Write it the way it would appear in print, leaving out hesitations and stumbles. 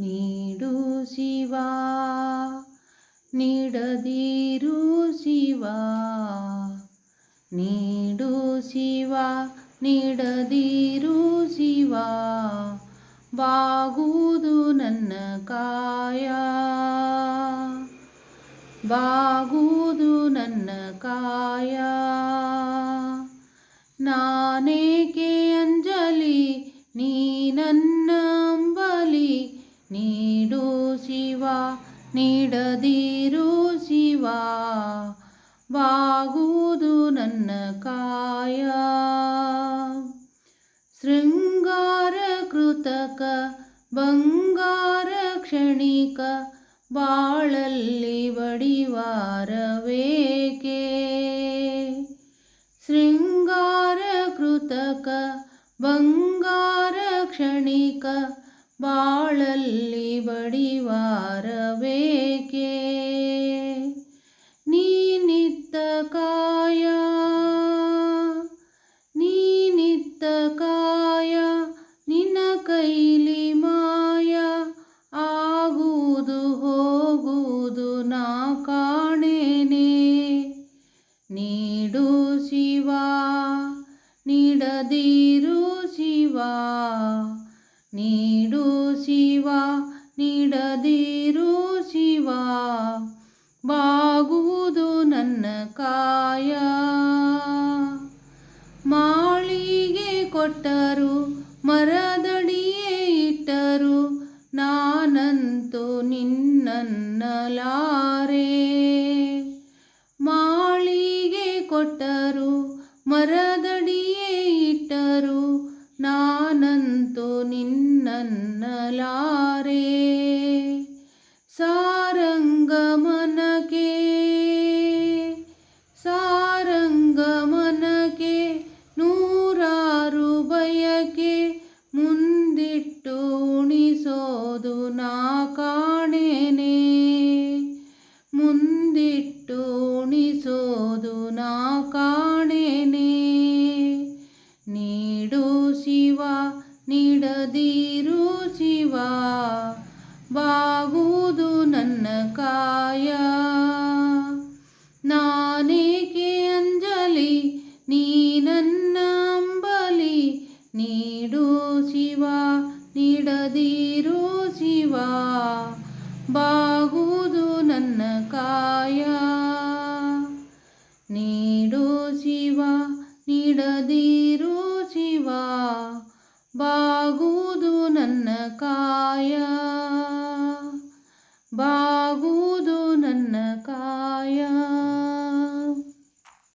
ನೀಡು ಶಿವ ನೀಡದಿರು ಶಿವ ನೀಡು ಶಿವ ನೀಡದಿರು ಶಿವ ಬಾಗುವುದು ನನ್ನ ಕಾಯ ಬಾಗುವುದು ನನ್ನ ಕಾಯ ನಾನೇಕೆ ಅಂಜಲಿ ನೀ ನನ್ನ ಅಂಬಲಿ ನೀಡು ಶಿವ ನೀಡದಿರು ಶಿವ ಬಾಗುವುದು ನನ್ನ ಕಾಯ ಶೃಂಗಾರ ಕೃತಕ ಬಂಗಾರ ಕ್ಷಣಿಕ ಬಾಳಲ್ಲಿ ಬಡಿವಾರವೇಕೆ ಶೃಂಗಾರ ಕೃತಕ ಬಂಗಾರ ಕ್ಷಣಿಕ ಬಾಳಲ್ಲಿ ಬಡಿವಾರವೇಕೆ ನೀನಿತ್ತ ಕಾಯ ನೀನಿತ್ತ ಕಾಯ ನಿನ್ನ ಕೈಲಿ ಮಾಯ ಆಗುವುದು ಹೋಗುವುದು ನಾ ಕಾಣೇನೆ ನೀಡು ಶಿವ ನೀಡದಿರು ಶಿವ ನೀಡು ಶಿವ ನೀಡದಿರು ಶಿವ ಬಾಗುವುದು ನನ್ನ ಕಾಯ ಮಾಳಿಗೆ ಕೊಟ್ಟರು ಮರದಡಿಯೇ ಇಟ್ಟರು ನಾನಂತೂ ನಿನ್ನನ್ನಲಾರೆ ಮಾಳಿಗೆ ಕೊಟ್ಟರು ಮರದಡಿಯೇ ಇಟ್ಟರು ನಾನಂತೂ ನಿನ್ನನ್ನಲಾರೆ ಸಾರಂಗಮನಕ್ಕೆ ಸಾರಂಗಮನಕ್ಕೆ ನೂರಾರು ಬಯಕೆ ಮುಂದಿಟ್ಟು ಉಣಿಸೋದು ನಾ ಕಾಣೇನೆ ಮುಂದಿಟ್ಟು ಉಣಿಸೋದು ನಾ ಕಾಣೇನೆ ನೀಡು ಶಿವ ನೀಡದಿರು ಶಿವ ಬಾಗುವುದು ನನ್ನ ಕಾಯ ನಾನೇಕೆ ಅಂಜಲಿ ನೀ ನನ್ನ ಅಂಬಲಿ ನೀಡು ಶಿವ ನೀಡದಿರು ಶಿವ ಬಾಗುವುದು ನನ್ನ ಕಾಯ ನೀಡು ಶಿವ ನೀಡದಿರು ಶಿವ ಬಾಗುವುದು ನನ್ನ ಕಾಯ